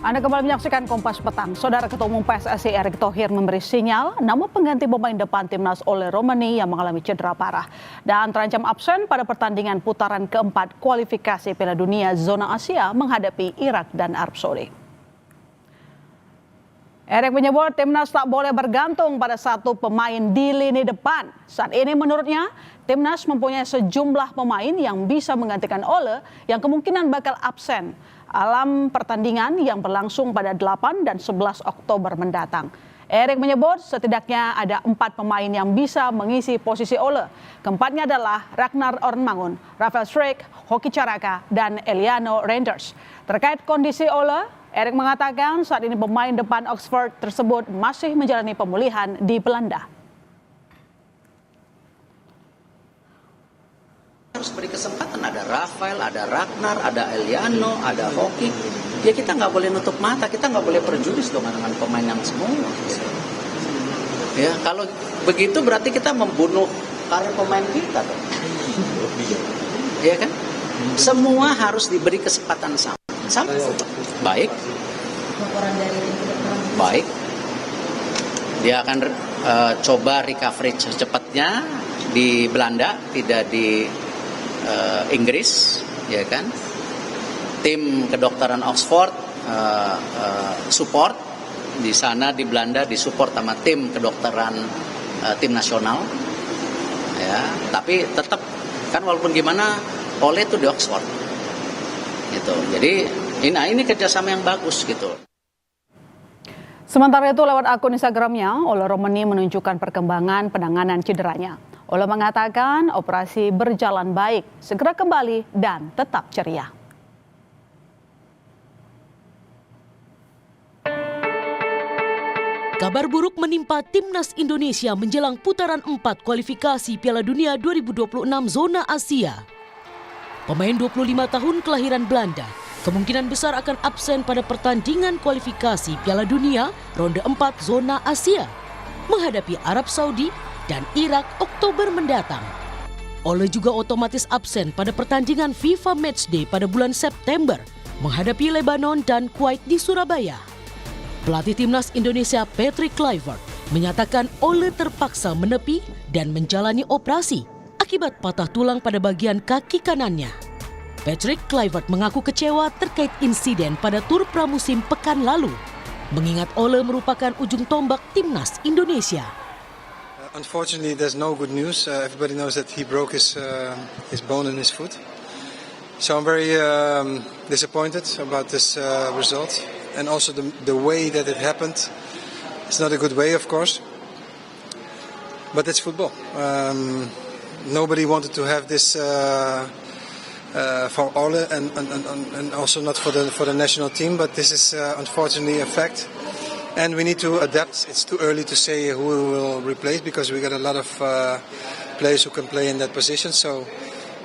Anda kembali menyaksikan Kompas Petang. Saudara Ketua Umum PSSI Erick Thohir memberi sinyal nama pengganti pemain depan timnas Ole Romani yang mengalami cedera parah dan terancam absen pada pertandingan putaran keempat kualifikasi Piala Dunia zona Asia menghadapi Irak dan Arab Saudi. Erick menyebut timnas tak boleh bergantung pada satu pemain di lini depan. Saat ini menurutnya, timnas mempunyai sejumlah pemain yang bisa menggantikan Ole yang kemungkinan bakal absen dalam pertandingan yang berlangsung pada 8 dan 11 Oktober mendatang. Erick menyebut setidaknya ada 4 pemain yang bisa mengisi posisi Ole. Keempatnya adalah Ragnar Ornmangun, Rafael Struijk, Hoki Caraka, dan Eliano Reinders. Terkait kondisi Ole, Erick mengatakan saat ini pemain depan Oxford tersebut masih menjalani pemulihan di Belanda. Harus beri kesempatan, ada Rafael, ada Ragnar, ada Eliano, ada Hoki. Ya kita nggak boleh nutup mata, kita nggak boleh perjudice dengan pemain yang semua. Ya kalau begitu berarti kita membunuh karir pemain kita, dong. Ya kan? Semua harus diberi kesempatan sama. Baik. Baik. Dia akan coba recovery secepatnya di Belanda, tidak di Inggris, ya kan? Tim kedokteran Oxford support di sana di Belanda, disupport sama tim kedokteran tim nasional, ya. Tapi tetap kan walaupun gimana Ole itu di Oxford, gitu. Jadi ini kerjasama yang bagus, gitu. Sementara itu lewat akun Instagramnya, Ole Romani menunjukkan perkembangan penanganan cederanya. Ole mengatakan operasi berjalan baik, segera kembali dan tetap ceria. Kabar buruk menimpa timnas Indonesia menjelang putaran 4 kualifikasi Piala Dunia 2026 zona Asia. Pemain 25 tahun kelahiran Belanda kemungkinan besar akan absen pada pertandingan kualifikasi Piala Dunia ronde 4 zona Asia menghadapi Arab Saudi dan Irak Oktober mendatang. Ole juga otomatis absen pada pertandingan FIFA Matchday pada bulan September menghadapi Lebanon dan Kuwait di Surabaya. Pelatih timnas Indonesia Patrick Kluivert menyatakan Ole terpaksa menepi dan menjalani operasi akibat patah tulang pada bagian kaki kanannya. Patrick Kluivert mengaku kecewa terkait insiden pada tur pramusim pekan lalu, mengingat Ole merupakan ujung tombak timnas Indonesia. Unfortunately, there's no good news. Everybody knows that he broke his bone in his foot. So I'm very disappointed about this result, and also the way that it happened. It's not a good way, of course, but it's football. Nobody wanted to have this for Ole, and also not for the national team. But this is unfortunately a fact. And we need to adapt. It's too early to say who will replace because we got a lot of players who can play in that position. So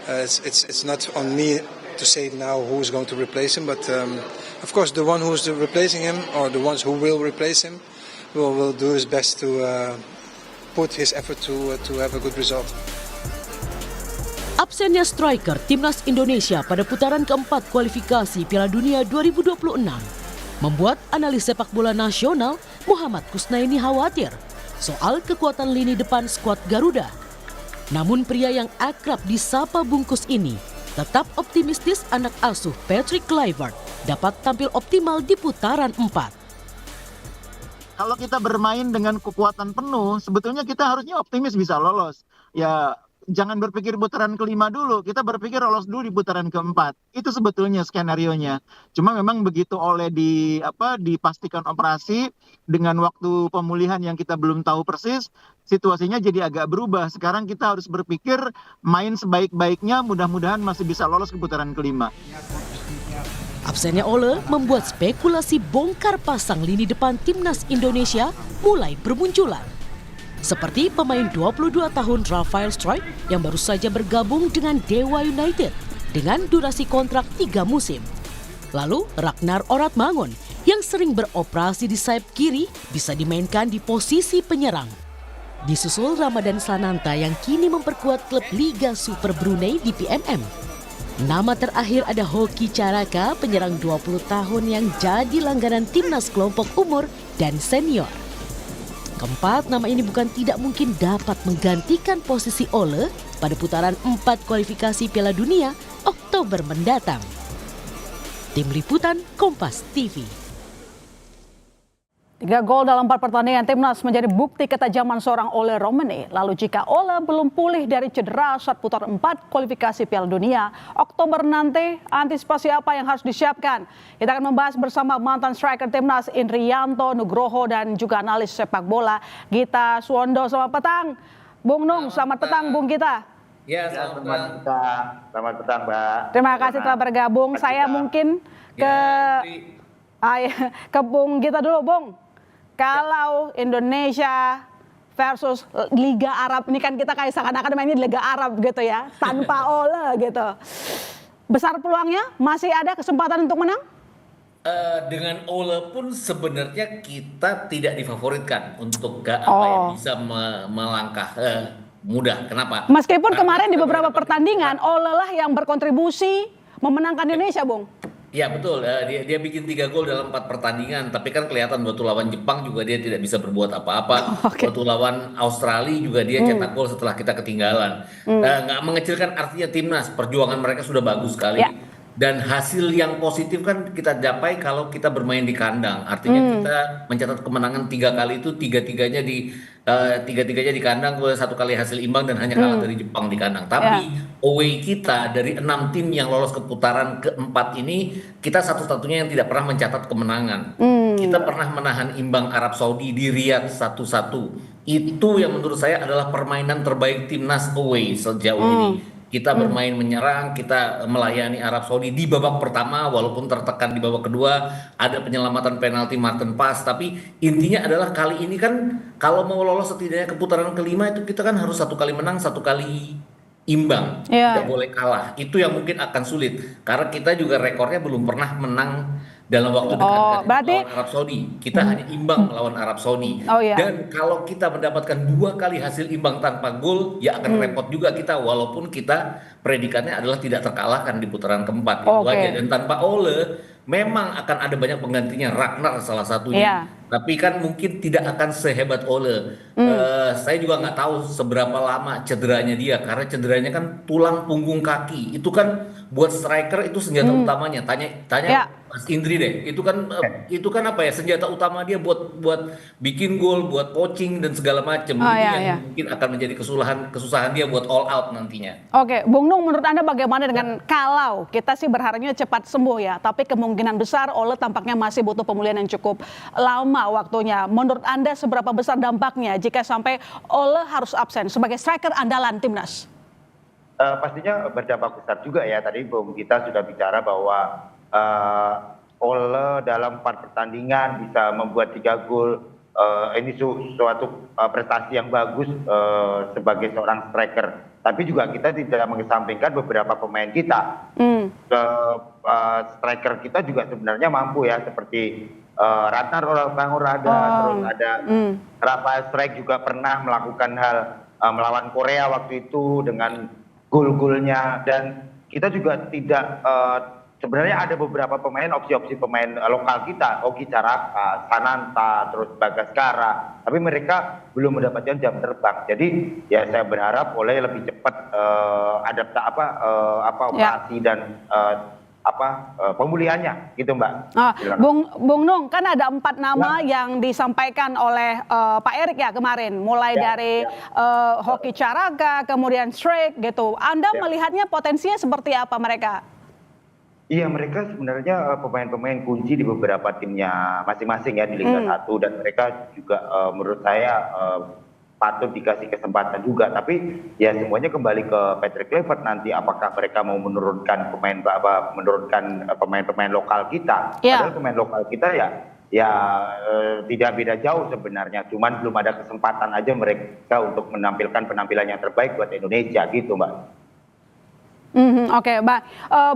it's not on me to say now who's going to replace him. But of course, the one who's replacing him or the ones who will replace him will do his best to put his effort to have a good result. Absennya striker timnas Indonesia pada putaran keempat kualifikasi Piala Dunia 2026 membuat analis sepak bola nasional Muhammad Kusnaini khawatir soal kekuatan lini depan skuad Garuda. Namun pria yang akrab disapa bungkus ini tetap optimistis anak asuh Patrick Kluivert dapat tampil optimal di putaran 4. Kalau kita bermain dengan kekuatan penuh, sebetulnya kita harusnya optimis bisa lolos. Ya, jangan berpikir putaran kelima dulu, kita berpikir lolos dulu di putaran keempat. Itu sebetulnya skenarionya. Cuma memang begitu Ole dipastikan operasi dengan waktu pemulihan yang kita belum tahu persis, situasinya jadi agak berubah. Sekarang kita harus berpikir main sebaik-baiknya, mudah-mudahan masih bisa lolos ke putaran kelima. Absennya Ole membuat spekulasi bongkar pasang lini depan timnas Indonesia mulai bermunculan. Seperti pemain 22 tahun Rafael Struijk yang baru saja bergabung dengan Dewa United dengan durasi kontrak 3 musim. Lalu Ragnar Ornmangun yang sering beroperasi di sayap kiri bisa dimainkan di posisi penyerang. Disusul Ramadan Sananta yang kini memperkuat klub Liga Super Brunei di PMM. Nama terakhir ada Hoki Caraka, penyerang 20 tahun yang jadi langganan timnas kelompok umur dan senior. Keempat nama ini bukan tidak mungkin dapat menggantikan posisi Ole pada putaran 4 kualifikasi Piala Dunia Oktober mendatang. Tim Liputan Kompas TV. 3 gol dalam 4 pertandingan timnas menjadi bukti ketajaman seorang Ole Romane. Lalu jika Ole belum pulih dari cedera saat putaran 4 kualifikasi Piala Dunia Oktober nanti, antisipasi apa yang harus disiapkan? Kita akan membahas bersama mantan striker timnas Indrianto Nugroho dan juga analis sepak bola Gita Suwondo. Selamat petang, Bung Nung. Selamat petang, Bung Gita. Ya, Selamat petang. Selamat petang, Mbak. Terima kasih telah bergabung. Saya mungkin ke Bung Gita dulu, Bung. Kalau Indonesia versus Liga Arab, ini kan kita kayak seakan-akan mainnya di Liga Arab gitu ya, tanpa Ole gitu. Besar peluangnya, masih ada kesempatan untuk menang? Dengan Ole pun sebenarnya kita tidak difavoritkan untuk bisa melangkah mudah. Kenapa? Meskipun kemarin di beberapa pertandingan Ole lah yang berkontribusi memenangkan Indonesia, Bung. Ya betul, dia bikin 3 gol dalam 4 pertandingan, tapi kan kelihatan waktu lawan Jepang juga dia tidak bisa berbuat apa-apa. Waktu lawan Australia juga dia cetak gol setelah kita ketinggalan. Nggak mengecilkan artinya timnas, perjuangan mereka sudah bagus sekali. Ya. Dan hasil yang positif kan kita capai kalau kita bermain di kandang. Artinya kita mencatat kemenangan 3 kali itu tiga-tiganya di kandang, 1 kali hasil imbang dan hanya kalah dari Jepang di kandang. Tapi away kita dari 6 tim yang lolos ke putaran keempat ini, kita satu-satunya yang tidak pernah mencatat kemenangan. Kita pernah menahan imbang Arab Saudi di Riyadh 1-1. Itu yang menurut saya adalah permainan terbaik timnas away sejauh ini. Kita bermain menyerang, kita melayani Arab Saudi di babak pertama walaupun tertekan di babak kedua, ada penyelamatan penalti Martin Paes, tapi intinya adalah kali ini kan kalau mau lolos setidaknya ke putaran kelima itu kita kan harus 1 kali menang, 1 kali imbang, tidak boleh kalah. Itu yang mungkin akan sulit karena kita juga rekornya belum pernah menang dalam waktu dekat melawan Arab Saudi. Kita hanya imbang melawan Arab Saudi. Dan kalau kita mendapatkan 2 kali hasil imbang tanpa gol, ya akan repot juga kita walaupun kita predikatnya adalah tidak terkalahkan di putaran keempat. Itu aja. Dan tanpa Ole memang akan ada banyak penggantinya, Ragnar salah satunya. Tapi kan mungkin tidak akan sehebat Ole. Saya juga nggak tahu seberapa lama cederanya dia, karena cederanya kan tulang punggung kaki. Itu kan buat striker itu senjata utamanya. Tanya Mas Indri deh. Itu kan apa ya, senjata utama dia buat bikin gol, buat poaching dan segala macam. Yang mungkin akan menjadi kesusahan dia buat all out nantinya. Oke, Bung Nung, menurut Anda bagaimana dengan kalau kita sih berharapnya cepat sembuh ya, tapi kemungkinan besar Ole tampaknya masih butuh pemulihan yang cukup lama waktunya. Menurut Anda seberapa besar dampaknya jika sampai Ole harus absen sebagai striker andalan timnas? Pastinya berdampak besar juga ya. Tadi Bung kita sudah bicara bahwa Ole dalam 4 pertandingan bisa membuat 3 gol. Ini suatu prestasi yang bagus sebagai seorang striker. Tapi juga kita tidak mengesampingkan beberapa pemain kita. Striker kita juga sebenarnya mampu ya, seperti Ragnar Bangorada, terus ada Rafael Strijk juga pernah melakukan hal melawan Korea waktu itu dengan gol-golnya. Dan kita juga tidak sebenarnya ada beberapa pemain, opsi-opsi pemain lokal kita, Hoki Caraka, Sananta, terus Bagaskara, tapi mereka belum mendapatkan jam terbang. Jadi ya saya berharap Ole lebih cepat operasi dan pemulihannya gitu, Mbak. Bung Nung, kan ada 4 nama yang disampaikan oleh Pak Erik ya kemarin, mulai dari Hoki Caraka, kemudian Strijk gitu. Anda melihatnya potensinya seperti apa mereka? Iya, mereka sebenarnya pemain-pemain kunci di beberapa timnya masing-masing ya di Liga 1, dan mereka juga menurut saya patut dikasih kesempatan juga. Tapi ya semuanya kembali ke Patrick Kluivert nanti, apakah mereka mau menurunkan pemain-pemain lokal kita. Padahal pemain lokal kita ya tidak beda jauh sebenarnya, cuman belum ada kesempatan aja mereka untuk menampilkan penampilan yang terbaik buat Indonesia gitu, Mbak. Oke, Mbak.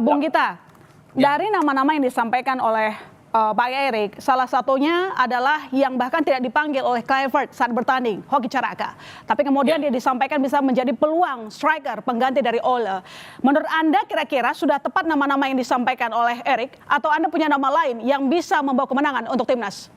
Bung Gita, dari nama-nama yang disampaikan oleh Pak Erik, salah satunya adalah yang bahkan tidak dipanggil oleh Kluivert saat bertanding, Hoki Caraka. Tapi kemudian dia disampaikan bisa menjadi peluang striker pengganti dari Ole. Menurut Anda kira-kira sudah tepat nama-nama yang disampaikan oleh Erik atau Anda punya nama lain yang bisa membawa kemenangan untuk timnas?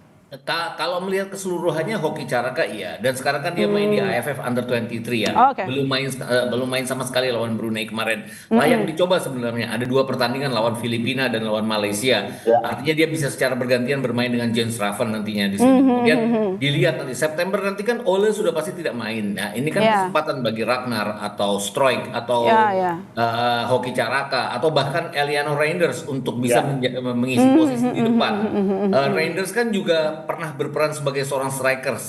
Kalau melihat keseluruhannya Hoki Caraka iya, dan sekarang kan dia main di AFF Under 23 ya, Oke. belum main sama sekali lawan Brunei kemarin. Layak dicoba sebenarnya, ada 2 pertandingan lawan Filipina dan lawan Malaysia. Artinya dia bisa secara bergantian bermain dengan James Raven nantinya di sini. Kemudian dilihat nanti September nanti kan Ole sudah pasti tidak main. Nah ini kan kesempatan bagi Ragnar atau Struijk atau Hoki Caraka atau bahkan Eliano Reinders untuk bisa mengisi posisi di depan. Reinders kan juga pernah berperan sebagai seorang striker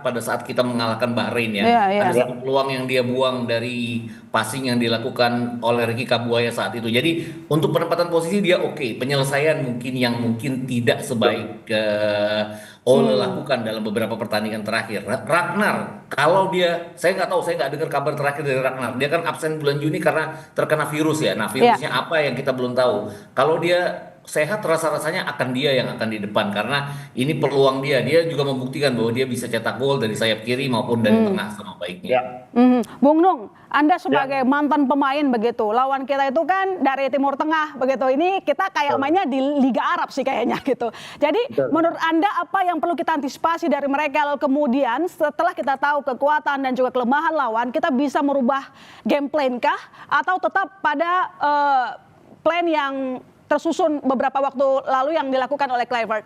pada saat kita mengalahkan Bahrain ya. Ada satu peluang yang dia buang dari passing yang dilakukan oleh Ricky Kabuaya saat itu. Jadi untuk penempatan posisi dia oke. Penyelesaian mungkin tidak sebaik Ole lakukan dalam beberapa pertandingan terakhir. Ragnar, kalau saya nggak tahu, saya nggak dengar kabar terakhir dari Ragnar. Dia kan absen bulan Juni karena terkena virus ya. Nah virusnya apa yang kita belum tahu. Kalau dia sehat rasa-rasanya akan dia yang akan di depan karena ini peluang dia juga membuktikan bahwa dia bisa cetak gol dari sayap kiri maupun dari tengah sama baiknya. Bung Nung, Anda sebagai mantan pemain begitu, lawan kita itu kan dari Timur Tengah begitu, ini kita kayak mainnya di Liga Arab sih kayaknya gitu. Jadi menurut Anda apa yang perlu kita antisipasi dari mereka, lalu kemudian setelah kita tahu kekuatan dan juga kelemahan lawan, kita bisa merubah game plan kah atau tetap pada plan yang tersusun beberapa waktu lalu yang dilakukan oleh Kluivert?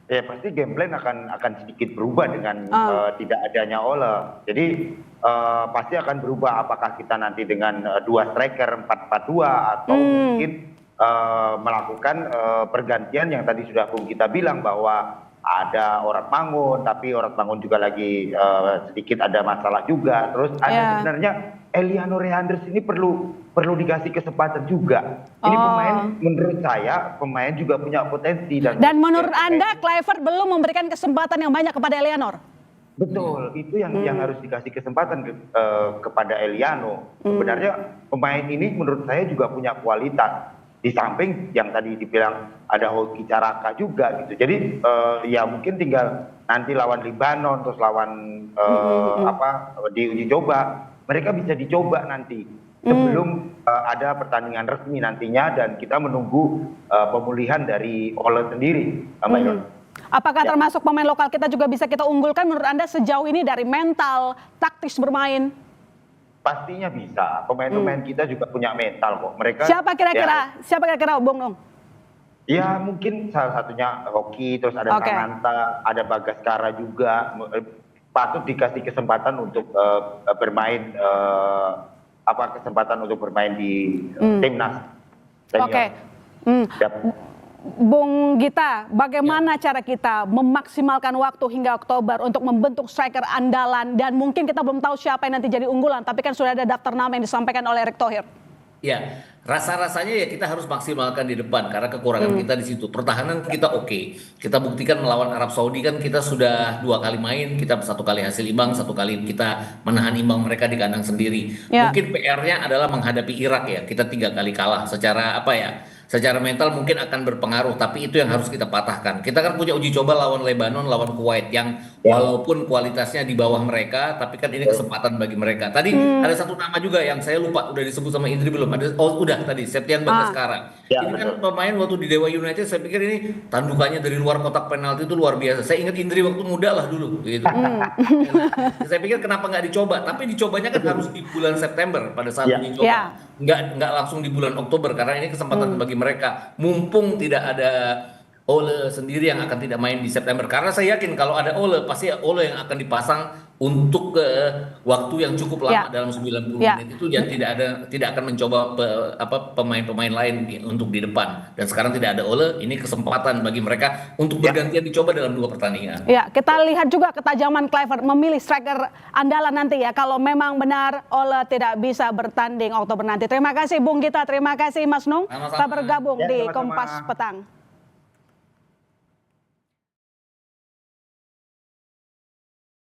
Ya pasti game plan akan sedikit berubah dengan tidak adanya Ole. Jadi pasti akan berubah apakah kita nanti dengan 2 striker 4-4-2 atau mungkin melakukan pergantian yang tadi sudah Bung kita bilang bahwa ada Orat Mangun, tapi Orat Mangun juga lagi sedikit ada masalah juga. Terus ada sebenarnya Eliano Reinders ini perlu dikasih kesempatan juga. Ini pemain menurut saya pemain juga punya potensi dan menurut Anda Kluivert belum memberikan kesempatan yang banyak kepada Eliano? Betul, itu yang harus dikasih kesempatan kepada Eliano. Sebenarnya pemain ini menurut saya juga punya kualitas. Di samping yang tadi dibilang ada Hoki Caraka juga gitu. Jadi ya mungkin tinggal nanti lawan Libanon terus lawan di uji coba, mereka bisa dicoba nanti sebelum ada pertandingan resmi nantinya dan kita menunggu pemulihan dari Ole sendiri, Mbak Iron. Apakah termasuk pemain lokal kita juga bisa kita unggulkan menurut Anda sejauh ini dari mental, taktis bermain? Pastinya bisa. Pemain-pemain kita juga punya mental kok. Mereka Siapa kira-kira Bung Nung? Ya mungkin salah satunya Hoki, terus ada Prananta, ada Bagaskara juga. Patut dikasih kesempatan untuk bermain di timnas. Bung Gita, bagaimana cara kita memaksimalkan waktu hingga Oktober untuk membentuk striker andalan dan mungkin kita belum tahu siapa yang nanti jadi unggulan, tapi kan sudah ada daftar nama yang disampaikan oleh Erick Thohir. Ya, rasa-rasanya ya kita harus maksimalkan di depan karena kekurangan kita di situ. Pertahanan kita oke. Kita buktikan melawan Arab Saudi kan kita sudah 2 kali main, kita 1 kali hasil imbang, 1 kali kita menahan imbang mereka di kandang sendiri. Mungkin PR-nya adalah menghadapi Irak ya. Kita 3 kali kalah secara mental mungkin akan berpengaruh, tapi itu yang harus kita patahkan. Kita kan punya uji coba lawan Lebanon, lawan Kuwait yang walaupun kualitasnya di bawah mereka, tapi kan ini kesempatan bagi mereka. Tadi ada satu nama juga yang saya lupa, udah disebut sama Indri belum? Udah tadi, Septian Bagaskara. Ini kan pemain waktu di Dewa United, saya pikir ini tandukannya dari luar kotak penalti itu luar biasa. Saya ingat Indri waktu muda lah dulu. Gitu. Saya pikir kenapa nggak dicoba, tapi dicobanya kan harus di bulan September pada saat uji coba. Nggak langsung di bulan Oktober karena ini kesempatan bagi mereka, mumpung tidak ada Ole sendiri yang akan tidak main di September. Karena saya yakin kalau ada Ole, pasti Ole yang akan dipasang untuk waktu yang cukup lama dalam 90 menit itu, dan tidak akan mencoba pemain-pemain lain untuk di depan. Dan sekarang tidak ada Ole, ini kesempatan bagi mereka untuk bergantian dicoba dalam 2 pertandingan. Ya, kita lihat juga ketajaman Kluivert memilih striker andalan nanti ya kalau memang benar Ole tidak bisa bertanding Oktober nanti. Terima kasih Bung Gita, terima kasih Mas Nung telah bergabung di Kompas Petang.